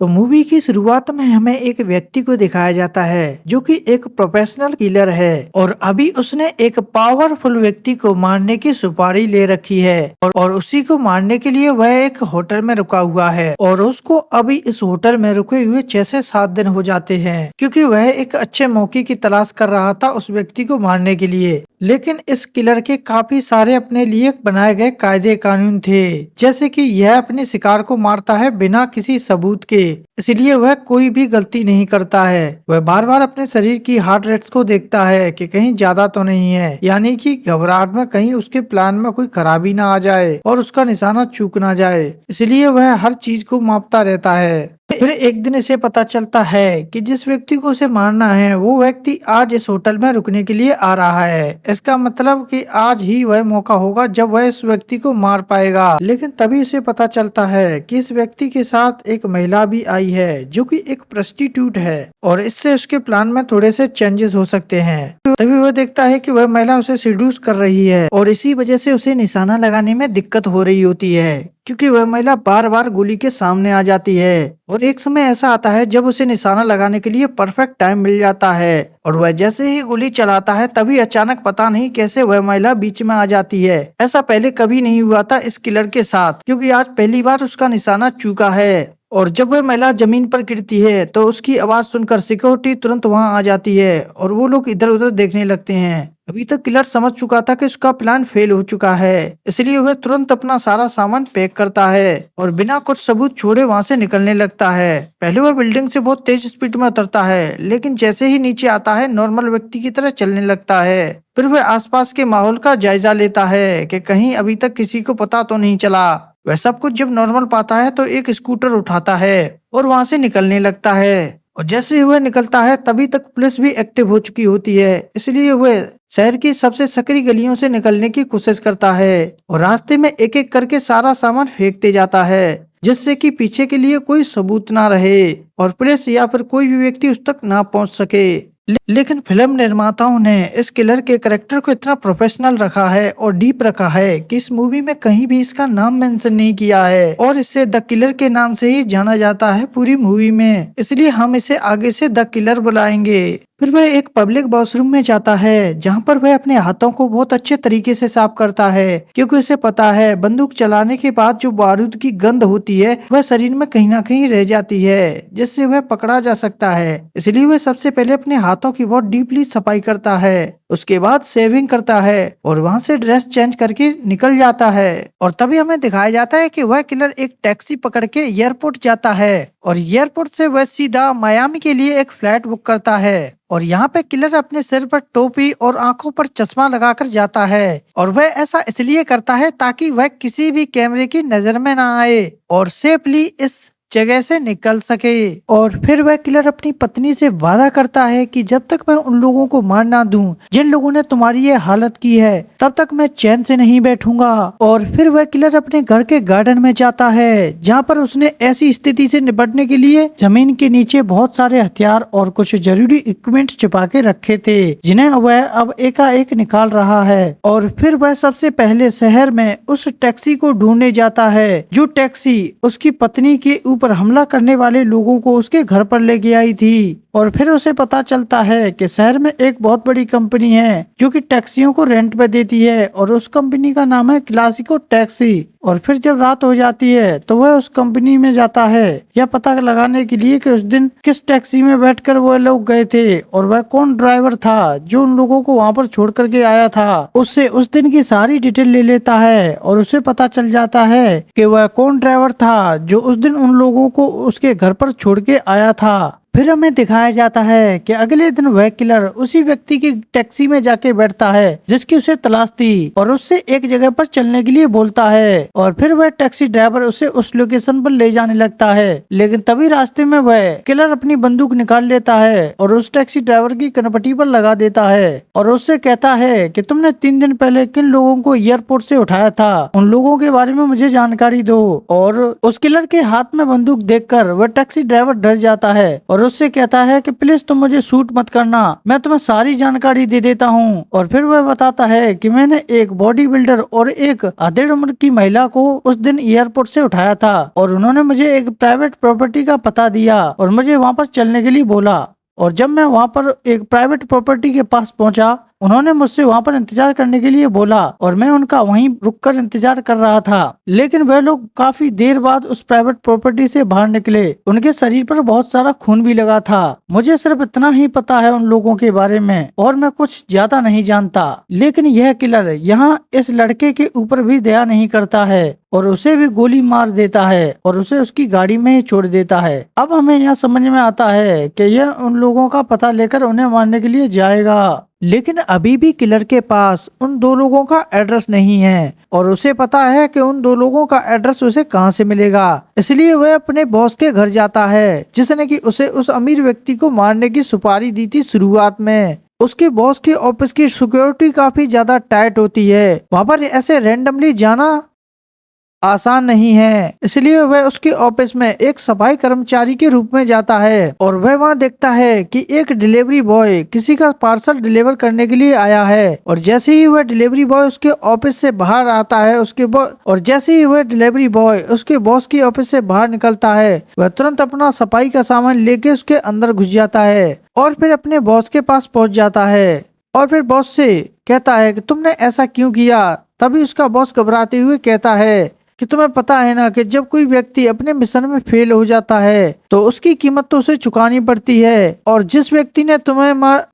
तो मूवी की शुरुआत में हमें एक व्यक्ति को दिखाया जाता है जो कि एक प्रोफेशनल किलर है और अभी उसने एक पावरफुल व्यक्ति को मारने की सुपारी ले रखी है और उसी को मारने के लिए वह एक होटल में रुका हुआ है और उसको अभी इस होटल में रुके हुए 6 से 7 दिन हो जाते हैं क्योंकि वह एक अच्छे मौके की तलाश कर रहा था उस व्यक्ति को मारने के लिए। लेकिन इस किलर के काफी सारे अपने लिए बनाए गए कायदे कानून थे, जैसे कि यह अपने शिकार को मारता है बिना किसी सबूत के, इसलिए वह कोई भी गलती नहीं करता है। वह बार बार अपने शरीर की हार्ट रेट्स को देखता है कि कहीं ज्यादा तो नहीं है, यानी कि घबराहट में कहीं उसके प्लान में कोई खराबी ना आ जाए और उसका निशाना चूक ना जाए, इसलिए वह हर चीज को मापता रहता है। फिर एक दिन इसे पता चलता है कि जिस व्यक्ति को उसे मारना है वो व्यक्ति आज इस होटल में रुकने के लिए आ रहा है। इसका मतलब कि आज ही वह मौका होगा जब वह इस व्यक्ति को मार पाएगा। लेकिन तभी उसे पता चलता है कि इस व्यक्ति के साथ एक महिला भी आई है जो कि एक प्रोस्टिट्यूट है और इससे उसके प्लान में थोड़े से चेंजेस हो सकते हैं। तभी वह देखता है कि वह महिला उसे सीड्यूस कर रही है और इसी वजह से उसे निशाना लगाने में दिक्कत हो रही होती है क्योंकि वह महिला बार बार गोली के सामने आ जाती है। और एक समय ऐसा आता है जब उसे निशाना लगाने के लिए परफेक्ट टाइम मिल जाता है और वह जैसे ही गोली चलाता है तभी अचानक पता नहीं कैसे वह महिला बीच में आ जाती है। ऐसा पहले कभी नहीं हुआ था इस किलर के साथ, क्योंकि आज पहली बार उसका निशाना चूका है। और जब वह महिला जमीन पर गिरती है तो उसकी आवाज सुनकर सिक्योरिटी तुरंत वहां आ जाती है और वो लोग इधर उधर देखने लगते हैं। अभी तक किलर समझ चुका था कि उसका प्लान फेल हो चुका है, इसलिए वह तुरंत अपना सारा सामान पैक करता है और बिना कुछ सबूत छोड़े वहां से निकलने लगता है। पहले वह बिल्डिंग से बहुत तेज स्पीड में उतरता है, लेकिन जैसे ही नीचे आता है नॉर्मल व्यक्ति की तरह चलने लगता है। फिर वह आसपास के माहौल का जायजा लेता है कि कहीं अभी तक किसी को पता तो नहीं चला। वह सब कुछ जब नॉर्मल पाता है तो एक स्कूटर उठाता है और वहां से निकलने लगता है। और जैसे ही वह निकलता है तभी तक पुलिस भी एक्टिव हो चुकी होती है, इसलिए वह शहर की सबसे सकरी गलियों से निकलने की कोशिश करता है और रास्ते में एक एक करके सारा सामान फेंकते जाता है जिससे कि पीछे के लिए कोई सबूत ना रहे और पुलिस या फिर कोई भी व्यक्ति उस तक ना पहुंच सके। लेकिन फिल्म निर्माताओं ने इस किलर के करेक्टर को इतना प्रोफेशनल रखा है और डीप रखा है कि इस मूवी में कहीं भी इसका नाम मेंशन नहीं किया है और इसे द किलर के नाम से ही जाना जाता है पूरी मूवी में, इसलिए हम इसे आगे से द किलर बुलाएंगे। फिर वह एक पब्लिक वॉशरूम में जाता है जहाँ पर वह अपने हाथों को बहुत अच्छे तरीके से साफ करता है, क्योंकि उसे पता है बंदूक चलाने के बाद जो बारूद की गंध होती है वह शरीर में कहीं ना कहीं रह जाती है जिससे वह पकड़ा जा सकता है। इसलिए वह सबसे पहले अपने हाथों की बहुत डीपली सफाई करता है, उसके बाद शेविंग करता है और वहां से ड्रेस चेंज करके निकल जाता है। और तभी हमें दिखाया जाता है कि वह किलर एक टैक्सी पकड़ के एयरपोर्ट जाता है और एयरपोर्ट से वह सीधा मायामी के लिए एक फ्लाइट बुक करता है। और यहाँ पे किलर अपने सिर पर टोपी और आंखों पर चश्मा लगाकर जाता है और वह ऐसा इसलिए करता है ताकि वह किसी भी कैमरे की नजर में ना आए और सेफली इस जगह से निकल सके। और फिर वह किलर अपनी पत्नी से वादा करता है कि जब तक मैं उन लोगों को मार ना दूं जिन लोगों ने तुम्हारी ये हालत की है तब तक मैं चैन से नहीं बैठूंगा। और फिर वह किलर अपने घर के गार्डन में जाता है जहाँ पर उसने ऐसी स्थिति से निपटने के लिए जमीन के नीचे बहुत सारे हथियार और कुछ जरूरी इक्विपमेंट छिपा के रखे थे जिन्हें वह अब एकाएक निकाल रहा है। और फिर वह सबसे पहले शहर में उस टैक्सी को ढूंढने जाता है जो टैक्सी उसकी पत्नी के ऊपर हमला करने वाले लोगों को उसके घर पर ले गई आई थी। और फिर उसे पता चलता है कि शहर में एक बहुत बड़ी कंपनी है जो कि टैक्सियों को रेंट पे देती है और उस कंपनी का नाम है क्लासिको टैक्सी। और फिर जब रात हो जाती है तो वह उस कंपनी में जाता है यह पता लगाने के लिए कि उस दिन किस टैक्सी में बैठकर वो लोग गए थे और वह कौन ड्राइवर था जो उन लोगों को वहां पर छोड़ करके आया था। उससे उस दिन की सारी डिटेल ले लेता है और उसे पता चल जाता है कि वह कौन ड्राइवर था जो उस दिन उन लोगों को उसके घर पर छोड़ के आया था। फिर हमें दिखाया जाता है कि अगले दिन वह किलर उसी व्यक्ति की टैक्सी में जाके बैठता है जिसकी उसे तलाश थी और उससे एक जगह पर चलने के लिए बोलता है और फिर वह टैक्सी ड्राइवर उसे उस लोकेशन पर ले जाने लगता है। लेकिन तभी रास्ते में वह किलर अपनी बंदूक निकाल लेता है और उस टैक्सी ड्राइवर की कनपटी पर लगा देता है और उससे कहता है कि तुमने 3 दिन पहले किन लोगों को एयरपोर्ट से उठाया था उन लोगों के बारे में मुझे जानकारी दो। और उस किलर के हाथ में बंदूक देखकर वह टैक्सी ड्राइवर डर जाता है और उससे कहता है कि प्लीज तुम मुझे शूट मत करना, मैं तुम्हें सारी जानकारी दे देता हूँ। और फिर वह बताता है कि मैंने एक बॉडी बिल्डर और एक अधेड़ उम्र की महिला को उस दिन एयरपोर्ट से उठाया था और उन्होंने मुझे एक प्राइवेट प्रॉपर्टी का पता दिया और मुझे वहां पर चलने के लिए बोला। और जब मैं वहां पर एक प्राइवेट प्रॉपर्टी के पास पहुंचा, उन्होंने मुझसे वहां पर इंतजार करने के लिए बोला और मैं उनका वहीं रुककर इंतजार कर रहा था। लेकिन वह लोग काफी देर बाद उस प्राइवेट प्रॉपर्टी से बाहर निकले। उनके शरीर पर बहुत सारा खून भी लगा था। मुझे सिर्फ इतना ही पता है उन लोगों के बारे में और मैं कुछ ज्यादा नहीं जानता। लेकिन यह किलर यहाँ इस लड़के के ऊपर भी दया नहीं करता है और उसे भी गोली मार देता है और उसे उसकी गाड़ी में ही छोड़ देता है। अब हमें यह समझ में आता है कि यह उन लोगों का पता लेकर उन्हें मारने के लिए जाएगा। लेकिन अभी भी किलर के पास उन दो लोगों का एड्रेस नहीं है और उसे पता है कि उन दो लोगों का एड्रेस उसे कहां से मिलेगा। इसलिए वह अपने बॉस के घर जाता है जिसने कि उसे उस अमीर व्यक्ति को मारने की सुपारी दी थी शुरुआत में। उसके बॉस के ऑफिस की सिक्योरिटी काफी ज्यादा टाइट होती है, वहां पर ऐसे रैंडमली जाना आसान नहीं है। इसलिए वह उसके ऑफिस में एक सफाई कर्मचारी के रूप में जाता है और वह वहां देखता है कि एक डिलीवरी बॉय किसी का पार्सल डिलीवर करने के लिए आया है। और जैसे ही वह डिलीवरी बॉय उसके ऑफिस से बाहर आता है जैसे ही वह डिलीवरी बॉय उसके बॉस की ऑफिस से बाहर निकलता है, वह तुरंत अपना सफाई का सामान लेके उसके अंदर घुस जाता है और फिर अपने बॉस के पास पहुंच जाता है और फिर बॉस से कहता है कि तुमने ऐसा क्यों किया। तभी उसका बॉस घबराते हुए कहता है कि तुम्हें पता है ना कि जब कोई व्यक्ति अपने मिशन में फेल हो जाता है तो उसकी कीमत तो उसे चुकानी पड़ती है। और जिस व्यक्ति ने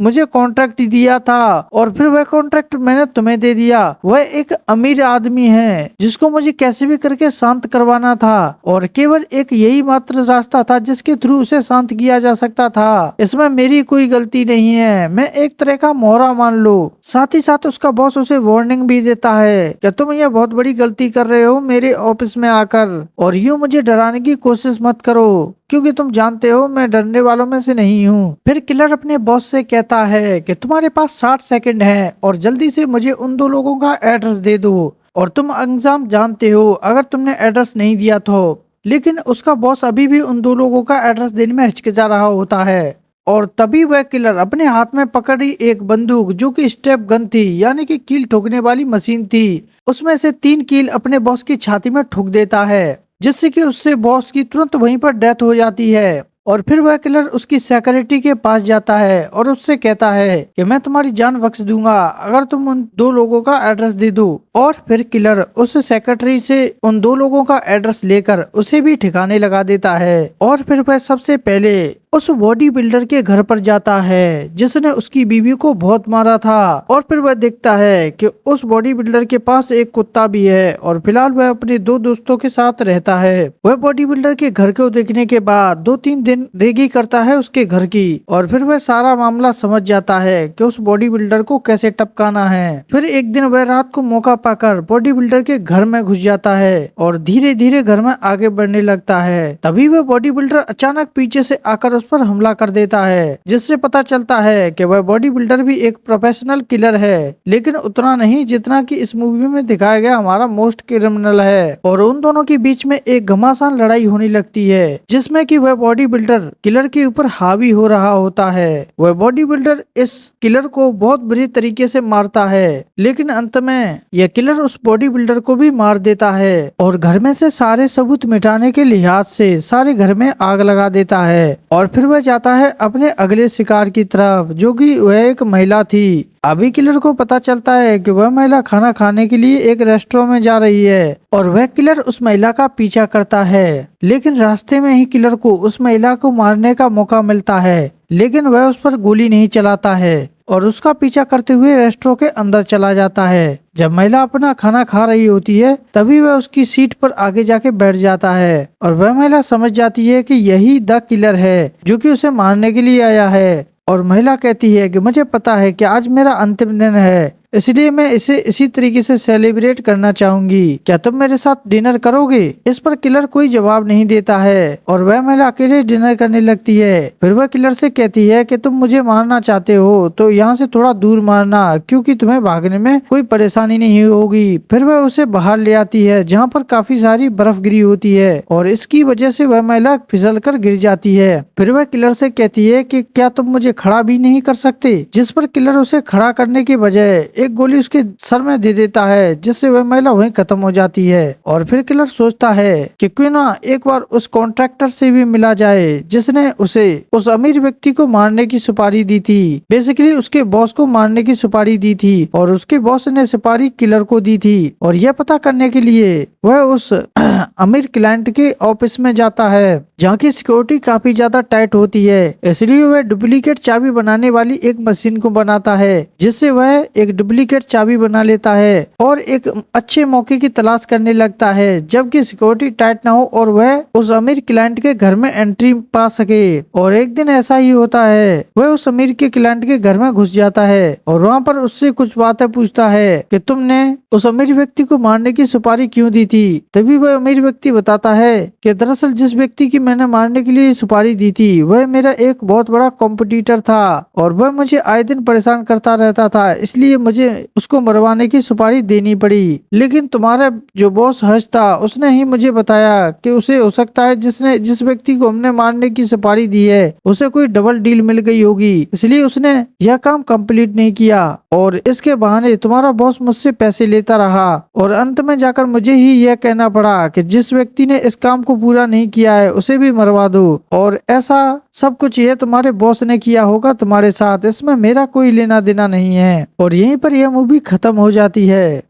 मुझे कॉन्ट्रैक्ट दिया था और फिर वह कॉन्ट्रैक्ट मैंने तुम्हें दे दिया, वह एक अमीर आदमी है जिसको मुझे कैसे भी करके शांत करवाना था और केवल एक यही मात्र रास्ता था जिसके थ्रू उसे शांत किया जा सकता था। इसमें मेरी कोई गलती नहीं है, मैं एक तरह का मोहरा मान लो। साथ ही साथ उसका बॉस उसे वार्निंग भी देता है कि तुम यह बहुत बड़ी गलती कर रहे हो मेरे ऑफिस में आकर, और यूं मुझे डराने की कोशिश मत करो क्योंकि तुम जानते हो मैं डरने वालों में से नहीं हूँ। फिर किलर अपने बॉस से कहता है कि तुम्हारे पास 60 सेकंड है और जल्दी से मुझे उन दो लोगों का एड्रेस दे दो और तुम अंजाम जानते हो अगर तुमने एड्रेस नहीं दिया तो। लेकिन उसका बॉस अभी भी उन दो लोगों का एड्रेस देने में हिचकिचा रहा होता है और तभी वह किलर अपने हाथ में पकड़ी एक बंदूक जो कि स्टेप गन थी यानी कि कील ठोकने वाली मशीन थी, उसमें से 3 कील अपने बॉस की छाती में ठोक देता है जिससे कि उससे बॉस की तुरंत वहीं पर डेथ हो जाती है। और फिर वह किलर उसकी सिक्योरिटी के पास जाता है और उससे कहता है कि मैं तुम्हारी जान बख्श दूंगा अगर तुम उन दो लोगों का एड्रेस दे दो। और फिर किलर उस सेक्रेटरी से उन दो लोगों का एड्रेस लेकर उसे भी ठिकाने लगा देता है और फिर वह सबसे पहले उस बॉडी बिल्डर के घर पर जाता है जिसने उसकी बीवी को बहुत मारा था। और फिर वह देखता है कि उस बॉडी बिल्डर के पास एक कुत्ता भी है और फिलहाल वह अपने 2 दोस्तों के साथ रहता है। वह बॉडी बिल्डर के घर को देखने के बाद 2-3 दिन रेगी करता है उसके घर की और फिर वह सारा मामला समझ जाता है कि उस बॉडी बिल्डर को कैसे टपकाना है। फिर एक दिन वह रात को मौका पाकर बॉडी बिल्डर के घर में घुस जाता है और धीरे धीरे घर में आगे बढ़ने लगता है। तभी वह बॉडी बिल्डर अचानक पीछे से आकर उस पर हमला कर देता है जिससे पता चलता है कि वह बॉडी बिल्डर भी एक प्रोफेशनल किलर है, लेकिन उतना नहीं जितना कि इस मूवी में दिखाया गया हमारा मोस्ट क्रिमिनल है। और उन दोनों के बीच में एक घमासान लड़ाई होने लगती है जिसमें कि वह बॉडी बिल्डर किलर के ऊपर हावी हो रहा होता है। वह बॉडी बिल्डर इस किलर को बहुत बुरी तरीके से मारता है लेकिन अंत में यह किलर उस बॉडी बिल्डर को भी मार देता है और घर में से सारे सबूत मिटाने के लिहाज से सारे घर में आग लगा देता है। और फिर वह जाता है अपने अगले शिकार की तरफ जो कि वह एक महिला थी। अभी किलर को पता चलता है कि वह महिला खाना खाने के लिए एक रेस्टोरेंट में जा रही है और वह किलर उस महिला का पीछा करता है। लेकिन रास्ते में ही किलर को उस महिला को मारने का मौका मिलता है लेकिन वह उस पर गोली नहीं चलाता है और उसका पीछा करते हुए रेस्टोरेंट के अंदर चला जाता है। जब महिला अपना खाना खा रही होती है तभी वह उसकी सीट पर आगे जाके बैठ जाता है और वह महिला समझ जाती है कि यही द किलर है जो कि उसे मारने के लिए आया है। और महिला कहती है कि मुझे पता है कि आज मेरा अंतिम दिन है इसलिए मैं इसे इसी तरीके से सेलिब्रेट करना चाहूंगी। क्या तुम मेरे साथ डिनर करोगे? इस पर किलर कोई जवाब नहीं देता है और वह महिला अकेले डिनर करने लगती है। फिर वह किलर से कहती है कि तुम मुझे मारना चाहते हो तो यहाँ से थोड़ा दूर मारना, क्योंकि तुम्हें भागने में कोई परेशानी नहीं होगी। फिर वह उसे बाहर ले आती है जहाँ पर काफी सारी बर्फ गिरी होती है और इसकी वजह से वह महिला फिसल कर गिर जाती है। फिर वह किलर से कहती है कि क्या तुम मुझे खड़ा भी नहीं कर सकते, जिस पर किलर उसे खड़ा करने के बजाय एक गोली उसके सर में दे देता है, जिससे वह महिला वहीं खत्म हो जाती है। और फिर किलर सोचता है कि क्यों ना एक बार उस कॉन्ट्रैक्टर से भी मिला जाए जिसने उसे उस अमीर व्यक्ति को मारने की सुपारी दी थी। बेसिकली उसके बॉस को मारने की सुपारी दी थी और उसके बॉस ने सुपारी किलर को दी थी। और यह पता करने के लिए वह उस अमीर क्लाइंट के ऑफिस में जाता है जहाँ की सिक्योरिटी काफी ज्यादा टाइट होती है। इसलिए वह डुप्लीकेट चाबी बनाने वाली एक मशीन को बनाता है जिससे वह एक डुप्लीकेट चाबी बना लेता है और एक अच्छे मौके की तलाश करने लगता है जबकि सिक्योरिटी टाइट ना हो और वह उस अमीर क्लाइंट के घर में एंट्री पा सके। और एक दिन ऐसा ही होता है, वह उस अमीर के क्लाइंट के घर में घुस जाता है और वहाँ पर उससे कुछ बातें पूछता है कि तुमने उस अमीर व्यक्ति को मारने की सुपारी क्यों दी थी। तभी वह अमीर व्यक्ति बताता है कि दरअसल जिस व्यक्ति की मैंने मारने के लिए सुपारी दी थी वह मेरा एक बहुत बड़ा कॉम्पिटिटर था और वह मुझे आए दिन परेशान करता रहता था, इसलिए मुझे उसको मरवाने की सुपारी देनी पड़ी। लेकिन तुम्हारा जो बॉस हर्ष था उसने ही मुझे बताया कि उसे हो सकता है जिस व्यक्ति को हमने मारने की सुपारी दी है उसे कोई डबल डील मिल गई होगी, इसलिए उसने यह काम कंप्लीट नहीं किया और इसके बहाने तुम्हारा बॉस मुझसे पैसे लेता रहा और अंत में जाकर मुझे ही यह कहना पड़ा कि जिस व्यक्ति ने इस काम को पूरा नहीं किया है उसे भी मरवा दो। और ऐसा सब कुछ ये तुम्हारे बॉस ने किया होगा तुम्हारे साथ, इसमें मेरा कोई लेना देना नहीं है। और यहीं पर यह मूवी खत्म हो जाती है।